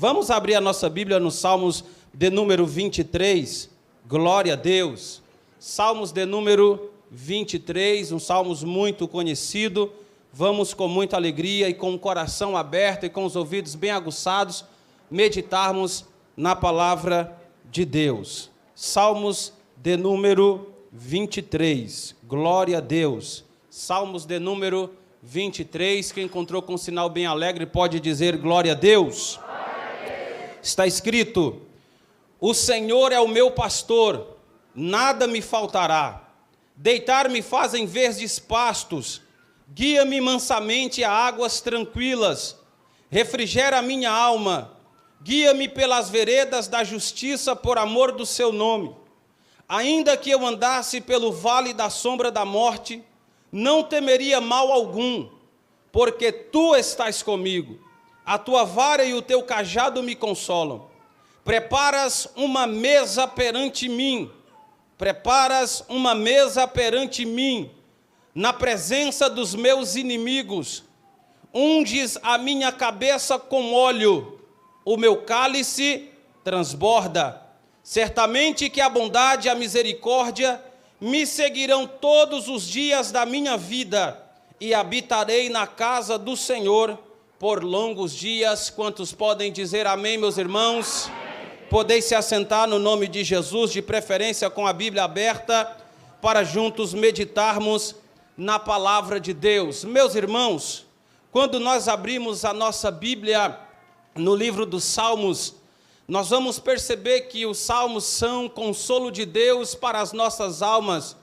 Vamos abrir a nossa Bíblia no Salmos de número 23. Glória a Deus. Salmos de número 23, um Salmos muito conhecido. Vamos com muita alegria e com o coração aberto e com os ouvidos bem aguçados meditarmos na palavra de Deus. Salmos de número 23. Glória a Deus. Salmos de número 23. Quem encontrou com um sinal bem alegre pode dizer glória a Deus. Está escrito: o Senhor é o meu pastor, nada me faltará. Deitar-me faz em verdes pastos, guia-me mansamente a águas tranquilas, refrigera a minha alma, guia-me pelas veredas da justiça por amor do seu nome. Ainda que eu andasse pelo vale da sombra da morte, não temeria mal algum, porque tu estás comigo. A tua vara e o teu cajado me consolam. Preparas uma mesa perante mim, na presença dos meus inimigos. Unges a minha cabeça com óleo, o meu cálice transborda. Certamente que a bondade e a misericórdia me seguirão todos os dias da minha vida, e habitarei na casa do Senhor por longos dias. Quantos podem dizer amém, meus irmãos? Amém. Podeis se assentar no nome de Jesus, de preferência com a Bíblia aberta, para juntos meditarmos na palavra de Deus. Meus irmãos, quando nós abrimos a nossa Bíblia no livro dos Salmos, nós vamos perceber que os Salmos são consolo de Deus para as nossas almas.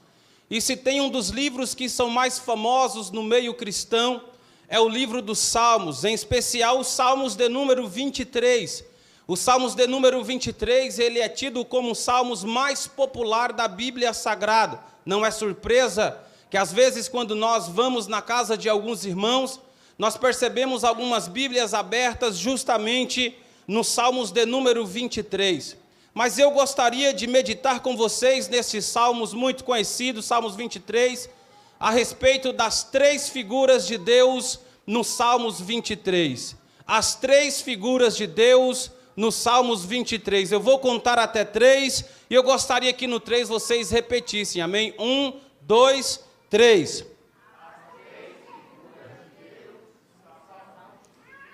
E se tem um dos livros que são mais famosos no meio cristão, é o livro dos Salmos, em especial os Salmos de número 23. Os Salmos de número 23, ele é tido como os Salmos mais popular da Bíblia Sagrada. Não é surpresa que às vezes quando nós vamos na casa de alguns irmãos, nós percebemos algumas Bíblias abertas justamente nos Salmos de número 23. Mas eu gostaria de meditar com vocês nesses Salmos muito conhecidos, Salmos 23, a respeito das três figuras de Deus nos Salmos 23. As três figuras de Deus nos Salmos 23. Eu vou contar até 3 e eu gostaria que no 3 vocês repetissem, amém? 1, 2, 3.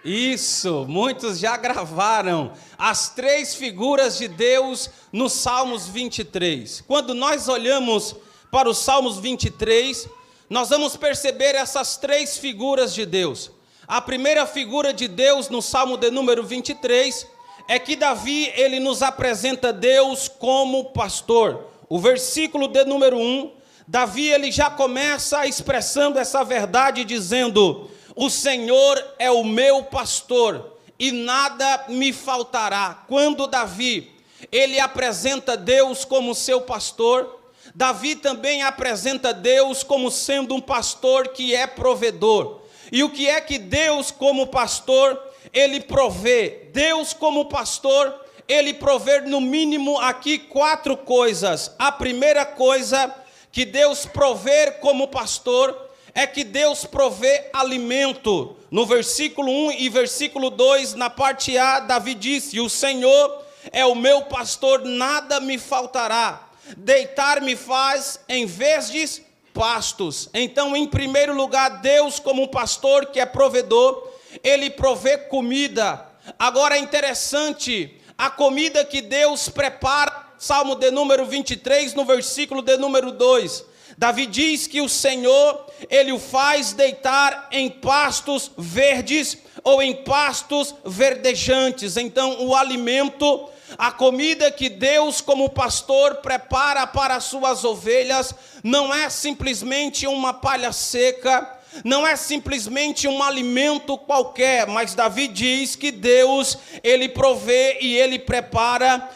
Isso, muitos já gravaram. As três figuras de Deus nos Salmos 23. Quando nós olhamos para os Salmos 23, nós vamos perceber essas três figuras de Deus. A primeira figura de Deus no Salmo de número 23 é que Davi, ele nos apresenta Deus como pastor. O versículo de número 1, Davi, ele já começa expressando essa verdade dizendo: o Senhor é o meu pastor e nada me faltará. Quando Davi, ele apresenta Deus como seu pastor, Davi também apresenta Deus como sendo um pastor que é provedor. E o que é que Deus como pastor, ele provê? Deus como pastor, ele provê no mínimo aqui 4 coisas. A primeira coisa que Deus provê como pastor é que Deus provê alimento. No versículo 1 e versículo 2, na parte A, Davi disse: o Senhor é o meu pastor, nada me faltará. Deitar-me faz em verdes pastos. Então, em primeiro lugar, Deus como pastor que é provedor, ele provê comida. Agora é interessante, a comida que Deus prepara, Salmo de número 23, no versículo de número 2, Davi diz que o Senhor, ele o faz deitar em pastos verdes ou em pastos verdejantes. Então, o alimento, a comida que Deus como pastor prepara para as suas ovelhas, não é simplesmente uma palha seca, não é simplesmente um alimento qualquer, mas Davi diz que Deus, ele provê e ele prepara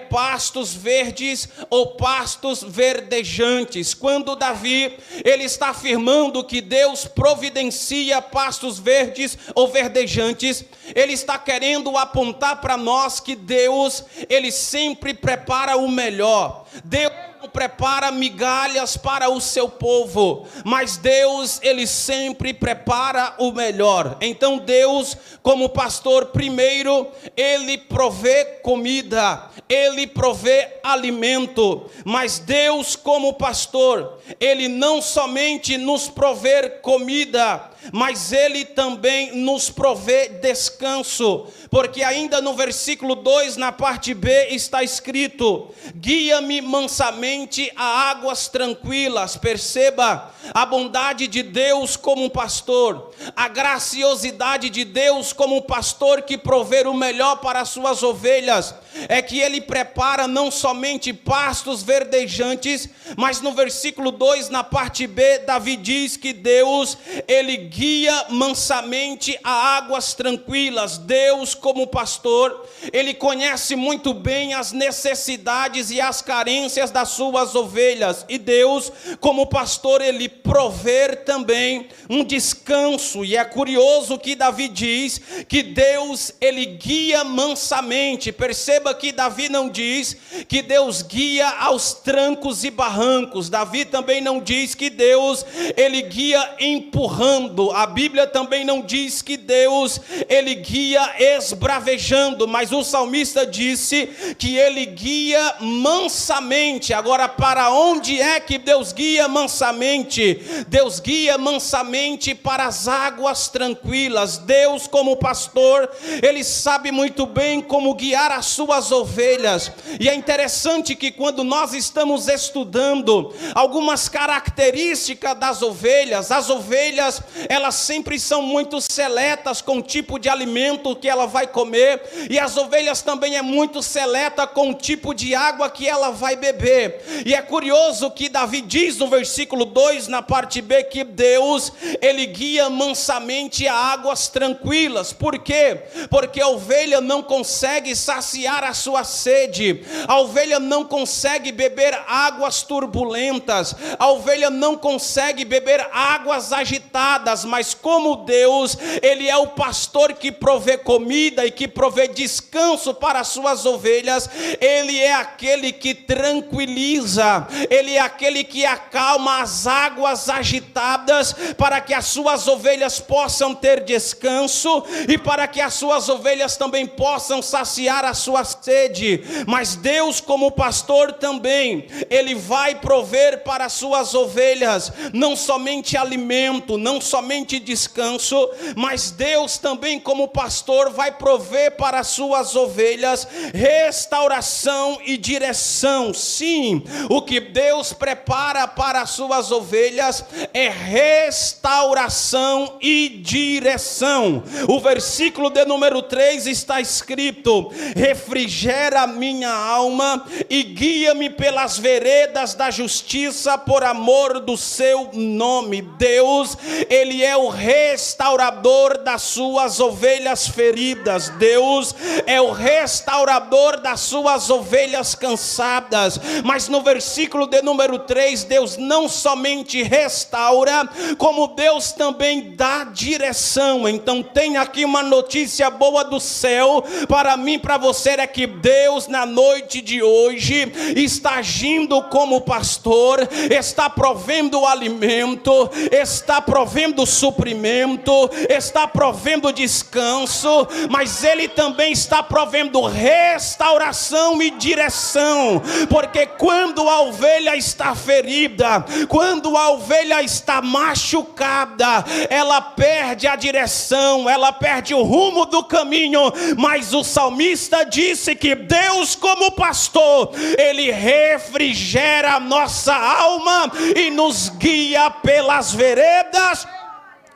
pastos verdes ou pastos verdejantes. Quando Davi, ele está afirmando que Deus providencia pastos verdes ou verdejantes, ele está querendo apontar para nós que Deus, ele sempre prepara o melhor. Deus prepara migalhas para o seu povo, mas Deus, ele sempre prepara o melhor. Então Deus, como pastor, primeiro, ele provê comida, ele provê alimento, mas Deus, como pastor, ele não somente nos provê comida, mas ele também nos provê descanso, porque ainda no versículo 2, na parte B, está escrito: guia-me mansamente a águas tranquilas. Perceba a bondade de Deus como pastor, a graciosidade de Deus como pastor que provê o melhor para as suas ovelhas, é que ele prepara não somente pastos verdejantes, mas no versículo 2, na parte B, Davi diz que Deus, ele guia mansamente a águas tranquilas. Deus, como pastor, ele conhece muito bem as necessidades e as carências das suas ovelhas, e Deus, como pastor, ele provê também um descanso. E é curioso que Davi diz que Deus, ele guia mansamente. Perceba que Davi não diz que Deus guia aos trancos e barrancos. Davi também não diz que Deus, ele guia empurrando. A Bíblia também não diz que Deus, ele guia esbravejando, mas o salmista disse que ele guia mansamente. Agora, para onde é que Deus guia mansamente? Deus guia mansamente para as águas tranquilas. Deus, como pastor, ele sabe muito bem como guiar as suas ovelhas. E é interessante que quando nós estamos estudando algumas características das ovelhas, as ovelhas, elas sempre são muito seletas com o tipo de alimento que ela vai comer, e as ovelhas também é muito seleta com o tipo de água que ela vai beber. E é curioso que Davi diz no versículo 2, na parte B, que Deus, ele guia mansamente a águas tranquilas. Por quê? Porque a ovelha não consegue saciar a sua sede, a ovelha não consegue beber águas turbulentas, a ovelha não consegue beber águas agitadas, mas como Deus, ele é o pastor que provê comida e que provê descanso para as suas ovelhas, ele é aquele que tranquiliza, ele é aquele que acalma as águas agitadas, para que as suas ovelhas possam ter descanso e para que as suas ovelhas também possam saciar a sua sede. Mas Deus, como pastor também, ele vai prover para as suas ovelhas não somente alimento, não somente descanso, mas Deus também, como pastor, vai prover para as suas ovelhas restauração e direção. Sim, o que Deus prepara para as suas ovelhas é restauração e direção. O versículo de número 3 está escrito: refrigera a minha alma e guia-me pelas veredas da justiça por amor do seu nome. Deus, ele é o restaurador das suas ovelhas feridas. Deus é o restaurador das suas ovelhas cansadas. Mas no versículo de número 3, Deus não somente restaura, como Deus também dá direção. Então tem aqui uma notícia boa do céu para mim, para você, é que Deus na noite de hoje está agindo como pastor, está provendo alimento, está provendo suprimento, está provendo descanso, mas ele também está provendo restauração e direção, porque quando a ovelha está ferida, quando a ovelha está machucada, ela perde a direção, ela perde o rumo do caminho. Mas o salmista disse que Deus, como pastor, ele refrigera a nossa alma e nos guia pelas veredas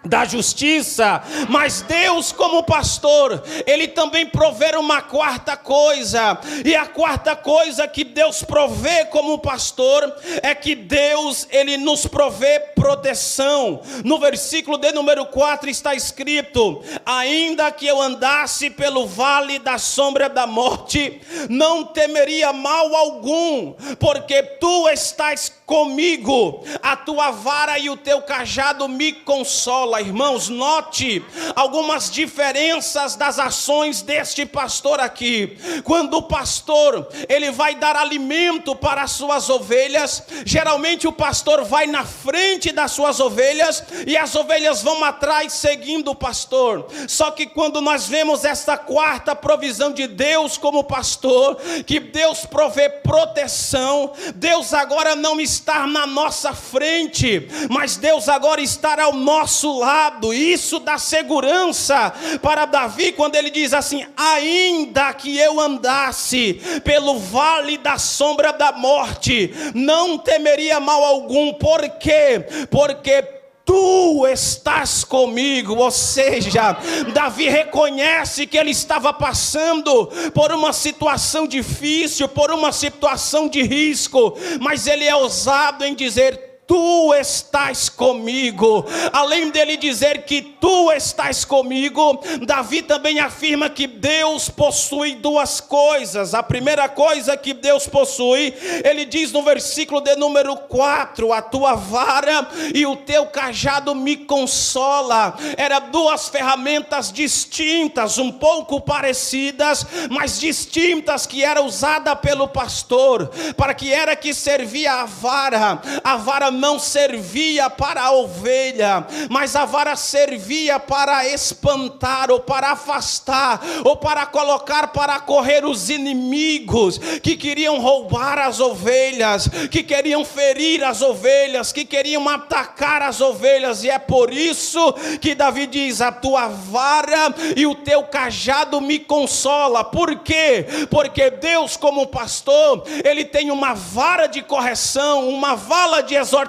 da justiça. Mas Deus, como pastor, ele também provê uma quarta coisa, e a quarta coisa que Deus provê como pastor é que Deus, ele nos provê proteção. No versículo de número 4 está escrito: ainda que eu andasse pelo vale da sombra da morte, não temeria mal algum, porque tu estás comigo, a tua vara e o teu cajado me consola. água. Irmãos, note algumas diferenças das ações deste pastor aqui. Quando o pastor, ele vai dar alimento para as suas ovelhas, geralmente o pastor vai na frente das suas ovelhas e as ovelhas vão atrás seguindo o pastor. Só que quando nós vemos essa quarta provisão de Deus como pastor, que Deus provê proteção, Deus agora não está na nossa frente, mas Deus agora está ao nosso lado. Isso dá segurança para Davi quando ele diz assim: ainda que eu andasse pelo vale da sombra da morte, não temeria mal algum. Por quê? Porque tu estás comigo. Ou seja, Davi reconhece que ele estava passando por uma situação difícil, por uma situação de risco, mas ele é ousado em dizer: tu estás comigo. Além dele dizer que tu estás comigo, Davi também afirma que Deus possui duas coisas. A primeira coisa que Deus possui, ele diz no versículo de número 4: a tua vara e o teu cajado me consola. Eram duas ferramentas distintas, um pouco parecidas, mas distintas, que era usada pelo pastor. Para que era que servia a vara? A vara não servia para a ovelha, mas a vara servia para espantar, ou para afastar, ou para colocar para correr os inimigos que queriam roubar as ovelhas, que queriam ferir as ovelhas, que queriam atacar as ovelhas. E é por isso que Davi diz: a tua vara e o teu cajado me consola. Por quê? Porque Deus, como pastor, ele tem uma vara de correção, uma vala de exortação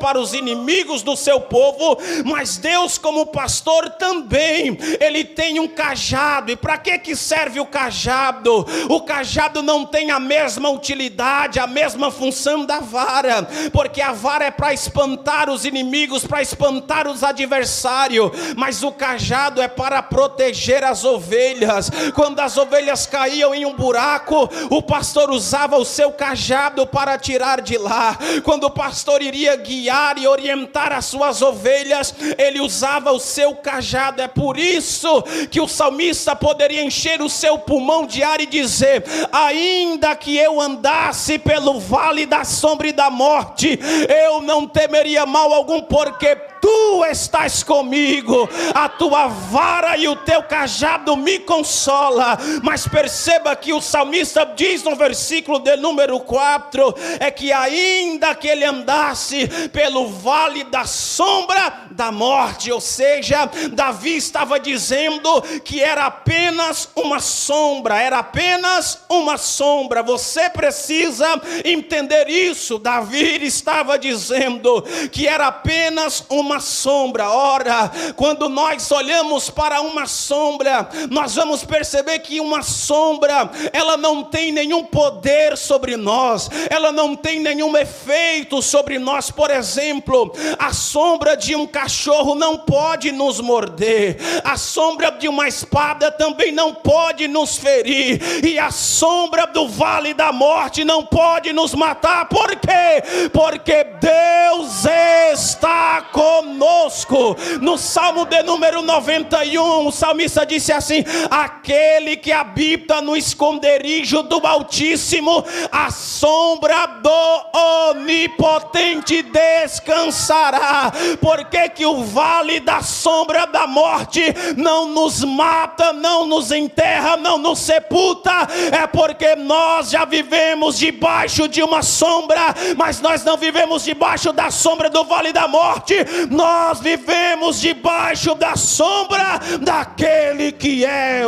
para os inimigos do seu povo, mas Deus, como pastor, também ele tem um cajado. E para que serve o cajado? O cajado não tem a mesma utilidade, a mesma função da vara, porque a vara é para espantar os inimigos, para espantar os adversários, mas o cajado é para proteger as ovelhas. Quando as ovelhas caíam em um buraco, o pastor usava o seu cajado para tirar de lá. Quando o pastor iria guiar e orientar as suas ovelhas, ele usava o seu cajado. É por isso que o salmista poderia encher o seu pulmão de ar e dizer: ainda que eu andasse pelo vale da sombra e da morte, eu não temeria mal algum, porque tu estás comigo, a tua vara e o teu cajado me consola. Mas perceba que o salmista diz no versículo de número 4, é que ainda que ele andasse pelo vale da sombra da morte, ou seja, Davi estava dizendo que era apenas uma sombra, era apenas uma sombra. Você precisa entender isso. Davi estava dizendo que era apenas uma sombra. Ora, quando nós olhamos para uma sombra, nós vamos perceber que uma sombra, ela não tem nenhum poder sobre nós, ela não tem nenhum efeito sobre nós. Por exemplo, a sombra de um cachorro não pode nos morder, a sombra de uma espada também não pode nos ferir, e a sombra do vale da morte não pode nos matar. Por quê? Porque Deus está conosco. No Salmo de número 91, o salmista disse assim: aquele que habita no esconderijo do Altíssimo, a sombra do Onipotente descansará. Por que que o vale da sombra da morte não nos mata, não nos enterra, não nos sepulta? É porque nós já vivemos debaixo de uma sombra, mas nós não vivemos debaixo da sombra do vale da morte, nós vivemos debaixo da sombra daquele que é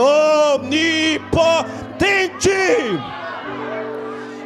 onipotente.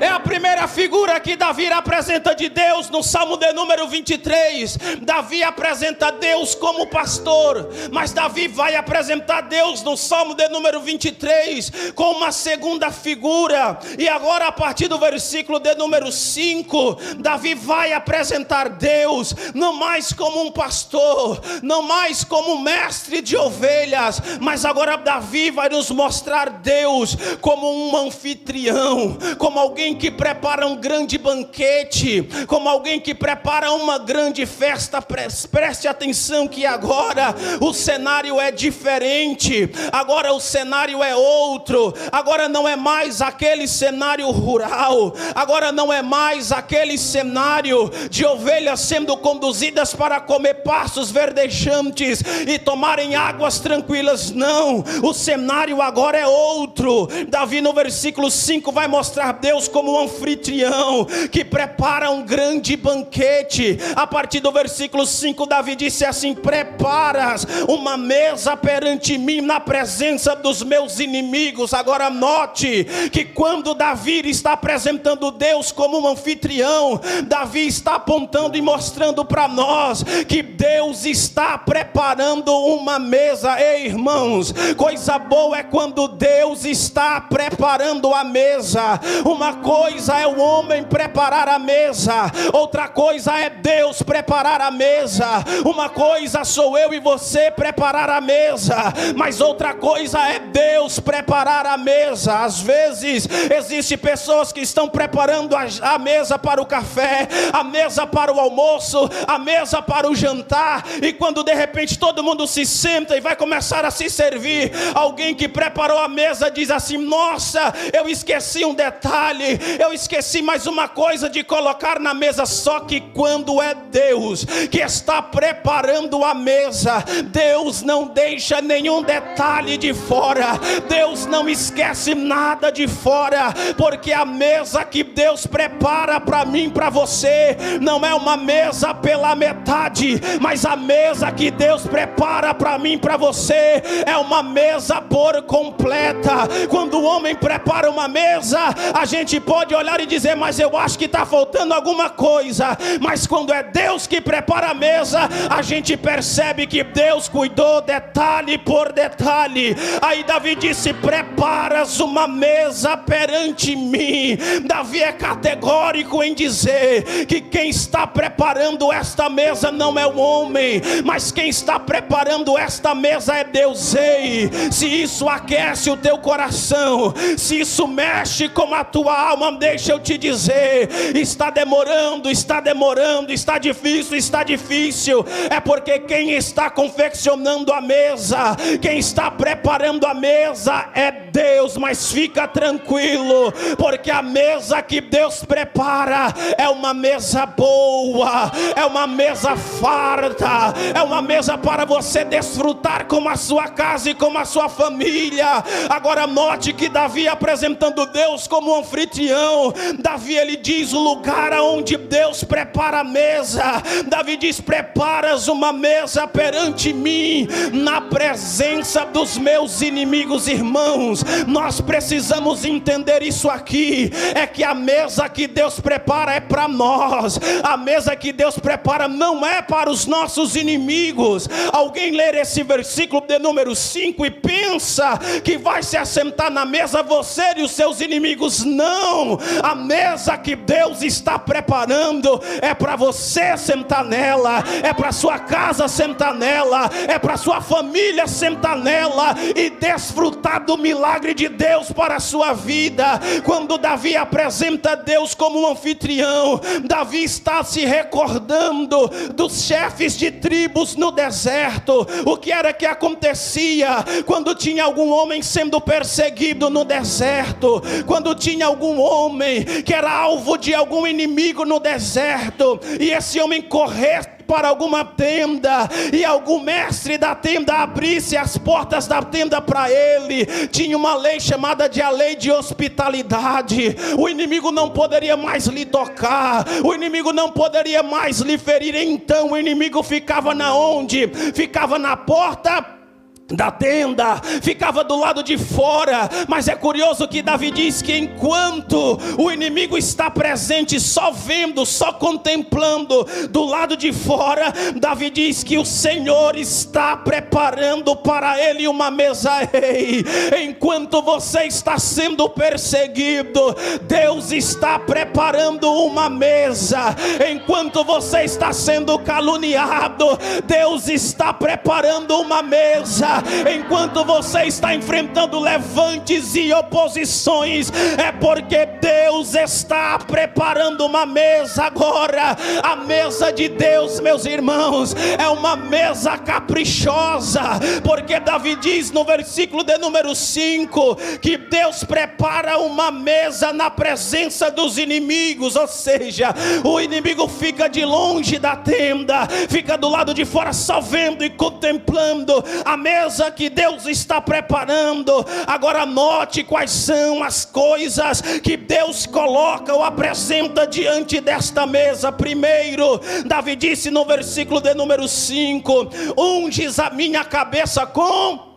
É a primeira figura que Davi apresenta de Deus no Salmo de número 23. Davi apresenta Deus como pastor, mas Davi vai apresentar Deus no Salmo de número 23 com uma segunda figura. E agora, a partir do versículo de número 5, Davi vai apresentar Deus não mais como um pastor, não mais como um mestre de ovelhas, mas agora Davi vai nos mostrar Deus como um anfitrião, como alguém que prepara um grande banquete, como alguém que prepara uma grande festa. Preste atenção que agora o cenário é diferente, agora o cenário é outro, agora não é mais aquele cenário rural, agora não é mais aquele cenário de ovelhas sendo conduzidas para comer pastos verdejantes e tomarem águas tranquilas. Não, o cenário agora é outro. Davi no versículo 5 vai mostrar Deus como um anfitrião que prepara um grande banquete. A partir do versículo 5 Davi disse assim: preparas uma mesa perante mim na presença dos meus inimigos. Agora note que quando Davi está apresentando Deus como um anfitrião, Davi está apontando e mostrando para nós que Deus está preparando uma mesa. Ei, irmãos, coisa boa é quando Deus está preparando a mesa. Uma coisa é o homem preparar a mesa, outra coisa é Deus preparar a mesa. Uma coisa sou eu e você preparar a mesa, mas outra coisa é Deus preparar a mesa. Às vezes existem pessoas que estão preparando a mesa para o café, a mesa para o almoço, a mesa para o jantar, e quando de repente todo mundo se senta e vai começar a se servir, alguém que preparou a mesa diz assim: nossa, eu esqueci um detalhe, eu esqueci mais uma coisa de colocar na mesa. Só que quando é Deus que está preparando a mesa, Deus não deixa nenhum detalhe de fora, Deus não esquece nada de fora, porque a mesa que Deus prepara para mim, para você, não é uma mesa pela metade, mas a mesa que Deus prepara para mim, para você, é uma mesa por completa. Quando o homem prepara uma mesa, a gente pode olhar e dizer: mas eu acho que está faltando alguma coisa. Mas quando é Deus que prepara a mesa, a gente percebe que Deus cuidou detalhe por detalhe. Aí Davi disse: preparas uma mesa perante mim. Davi é categórico em dizer que quem está preparando esta mesa não é o homem, mas quem está preparando esta mesa é Deus. Ei, se isso aquece o teu coração, se isso mexe com a tua alma, deixa eu te dizer: está demorando, está difícil, é porque quem está confeccionando a mesa, quem está preparando a mesa é Deus. Mas fica tranquilo, porque a mesa que Deus prepara é uma mesa boa, é uma mesa farta, é uma mesa para você desfrutar com a sua casa e com a sua família. Agora note que Davi, apresentando Deus como um anfitrião, Davi ele diz o lugar aonde Deus prepara a mesa. Davi diz: preparas uma mesa perante mim na presença dos meus inimigos. Irmãos, nós precisamos entender isso aqui, é que a mesa que Deus prepara é para nós. A mesa que Deus prepara não é para os nossos inimigos. Alguém ler esse versículo de número 5 e pensa que vai se assentar na mesa você e os seus inimigos. Não, a mesa que Deus está preparando é para você sentar nela, é para sua casa sentar nela, é para sua família sentar nela e desfrutar do milagre de Deus para a sua vida. Quando Davi apresenta Deus como um anfitrião, Davi está se recordando dos chefes de tribos no deserto. O que era que acontecia quando tinha algum homem sendo perseguido no deserto, quando tinha algum homem que era alvo de algum inimigo no deserto, e esse homem corresse para alguma tenda, e algum mestre da tenda abrisse as portas da tenda para ele, tinha uma lei chamada de a lei de hospitalidade. O inimigo não poderia mais lhe tocar, o inimigo não poderia mais lhe ferir. Então o inimigo ficava na onde? Ficava na porta da tenda, ficava do lado de fora. Mas é curioso que Davi diz que enquanto o inimigo está presente, só vendo, só contemplando do lado de fora, Davi diz que o Senhor está preparando para ele uma mesa. Ei, enquanto você está sendo perseguido, Deus está preparando uma mesa. Enquanto você está sendo caluniado, Deus está preparando uma mesa. enquanto você está enfrentando levantes e oposições, é porque Deus está preparando uma mesa agora. A mesa de Deus, meus irmãos, é uma mesa caprichosa, porque Davi diz no versículo de número 5 que Deus prepara uma mesa na presença dos inimigos, ou seja, o inimigo fica de longe da tenda, fica do lado de fora só vendo e contemplando a mesa que Deus está preparando. Agora note quais são as coisas que Deus coloca ou apresenta diante desta mesa. Primeiro, Davi disse no versículo de número 5: unges a minha cabeça com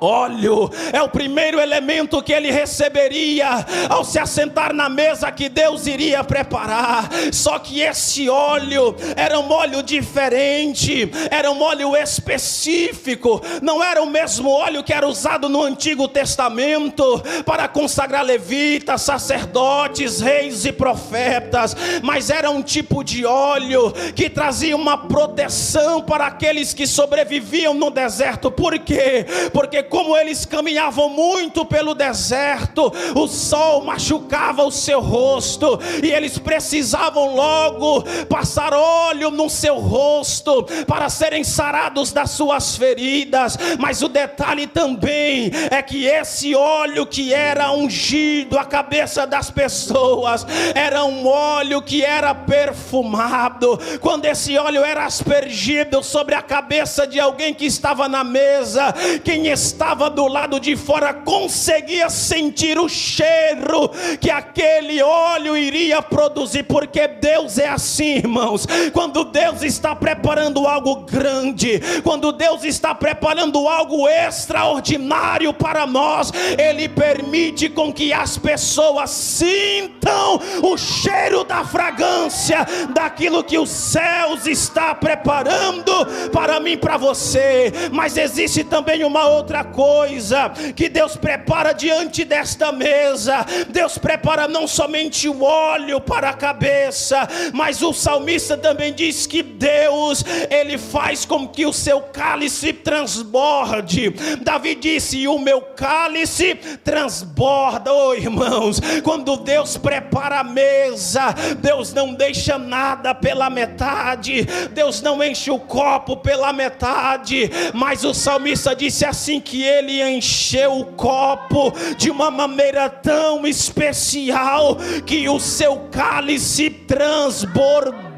óleo. É o primeiro elemento que ele receberia ao se assentar na mesa que Deus iria preparar. Só que esse óleo era um óleo diferente, era um óleo específico, não era o mesmo óleo que era usado no Antigo Testamento para consagrar levitas, sacerdotes, reis e profetas, mas era um tipo de óleo que trazia uma proteção para aqueles que sobreviviam no deserto. Por quê? Porque como eles caminhavam muito pelo deserto, o sol machucava o seu rosto, e eles precisavam logo passar óleo no seu rosto para serem sarados das suas feridas. Mas o detalhe também é que esse óleo que era ungido a cabeça das pessoas era um óleo que era perfumado. Quando esse óleo era aspergido sobre a cabeça de alguém que estava na mesa, quem estava do lado de fora conseguia sentir o cheiro que aquele óleo iria produzir. Porque Deus é assim, irmãos. Quando Deus está preparando algo grande, quando Deus está preparando algo extraordinário para nós, Ele permite com que as pessoas sintam o cheiro da fragrância daquilo que os céus está preparando para mim, para você. Mas existe também uma outra coisa que Deus prepara diante desta mesa. Deus prepara não somente o óleo para a cabeça, mas o salmista também diz que Deus, Ele faz com que o seu cálice transborde. Davi disse: o meu cálice transborda. Oh, irmãos, quando Deus prepara a mesa, Deus não deixa nada pela metade, Deus não enche o copo pela metade, mas o salmista disse assim que ele encheu o copo de uma maneira tão especial que o seu cálice transbordou.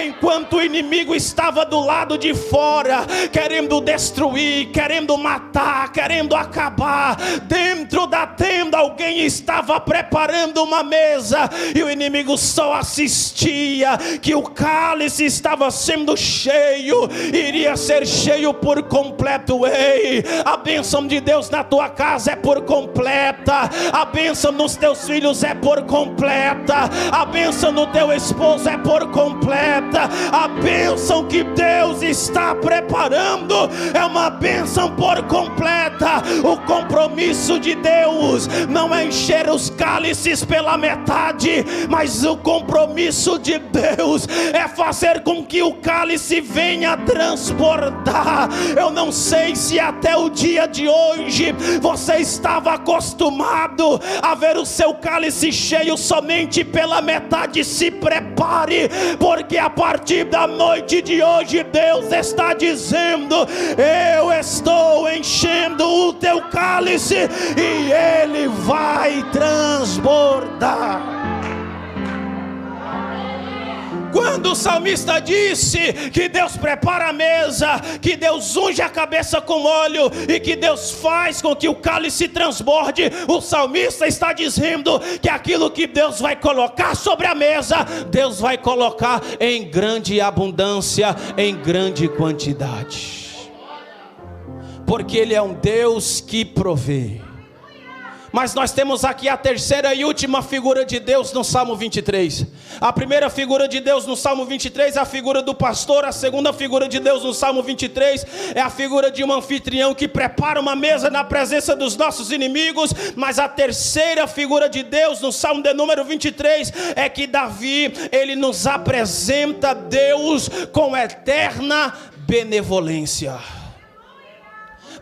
Enquanto o inimigo estava do lado de fora, querendo destruir, querendo matar, querendo acabar, dentro da tenda alguém estava preparando uma mesa, e o inimigo só assistia que o cálice estava sendo cheio, iria ser cheio por completo. Ei, a bênção de Deus na tua casa é por completa, a bênção nos teus filhos é por completa, a bênção no teu esposo é por completa. A bênção que Deus está preparando é uma bênção por completa. O compromisso de Deus não é encher os cálices pela metade, mas o compromisso de Deus é fazer com que o cálice venha transbordar. Eu não sei se até o dia de hoje você estava acostumado a ver o seu cálice cheio somente pela metade. Se prepare, porque a partir da noite de hoje Deus está dizendo: eu estou enchendo o teu cálice e ele vai transbordar. Quando o salmista disse que Deus prepara a mesa, que Deus unge a cabeça com óleo e que Deus faz com que o cálice transborde, o salmista está dizendo que aquilo que Deus vai colocar sobre a mesa, Deus vai colocar em grande abundância, em grande quantidade, porque Ele é um Deus que provê. Mas nós temos aqui a terceira e última figura de Deus no Salmo 23. A primeira figura de Deus no Salmo 23 é a figura do pastor. A segunda figura de Deus no Salmo 23 é a figura de um anfitrião que prepara uma mesa na presença dos nossos inimigos. Mas a terceira figura de Deus no Salmo de número 23 é que Davi, ele nos apresenta Deus com eterna benevolência.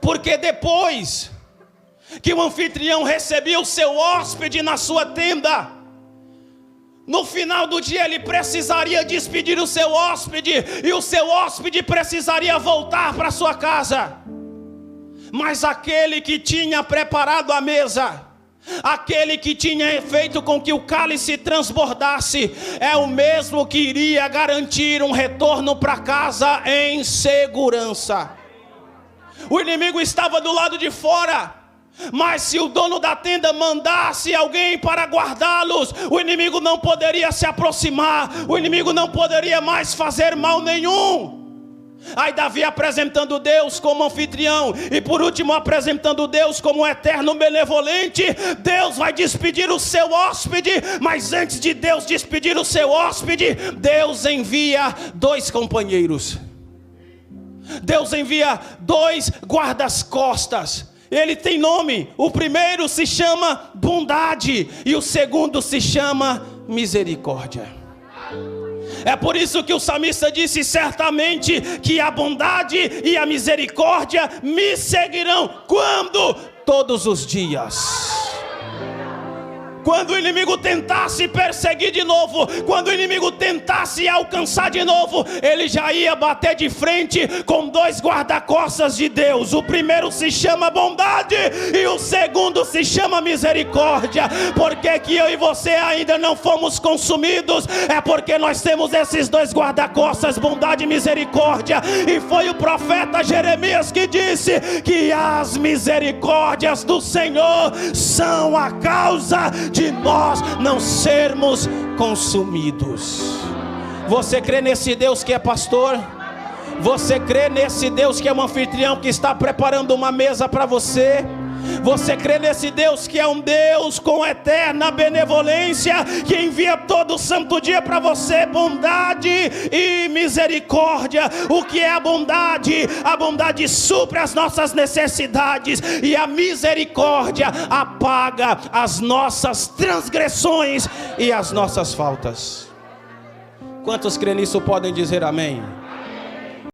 Porque depois que o anfitrião recebia o seu hóspede na sua tenda, no final do dia ele precisaria despedir o seu hóspede, e o seu hóspede precisaria voltar para sua casa. Mas aquele que tinha preparado a mesa, aquele que tinha feito com que o cálice transbordasse, é o mesmo que iria garantir um retorno para casa em segurança. O inimigo estava do lado de fora, mas se o dono da tenda mandasse alguém para guardá-los, o inimigo não poderia se aproximar, o inimigo não poderia mais fazer mal nenhum. Aí Davi apresentando Deus como anfitrião, e por último apresentando Deus como eterno benevolente, Deus vai despedir o seu hóspede. Mas antes de Deus despedir o seu hóspede, Deus envia 2 companheiros. Deus envia 2 guardas-costas. Ele tem nome. O primeiro se chama bondade e o segundo se chama misericórdia. É por isso que o salmista disse: certamente que a bondade e a misericórdia me seguirão. Quando? Todos os dias. Quando o inimigo tentasse perseguir de novo, quando o inimigo tentasse alcançar de novo, ele já ia bater de frente com 2 guarda-costas de Deus. O primeiro se chama bondade e o segundo se chama misericórdia. Por que que eu e você ainda não fomos consumidos? É porque nós temos esses 2 guarda-costas, bondade e misericórdia. E foi o profeta Jeremias que disse que as misericórdias do Senhor são a causa de nós não sermos consumidos. Você crê nesse Deus que é pastor? Você crê nesse Deus que é um anfitrião, que está preparando uma mesa para você? Você crê nesse Deus que é um Deus com eterna benevolência, que envia todo santo dia para você bondade e misericórdia? O que é a bondade? A bondade supre as nossas necessidades, e a misericórdia apaga as nossas transgressões e as nossas faltas. Quantos crê nisso podem dizer amém?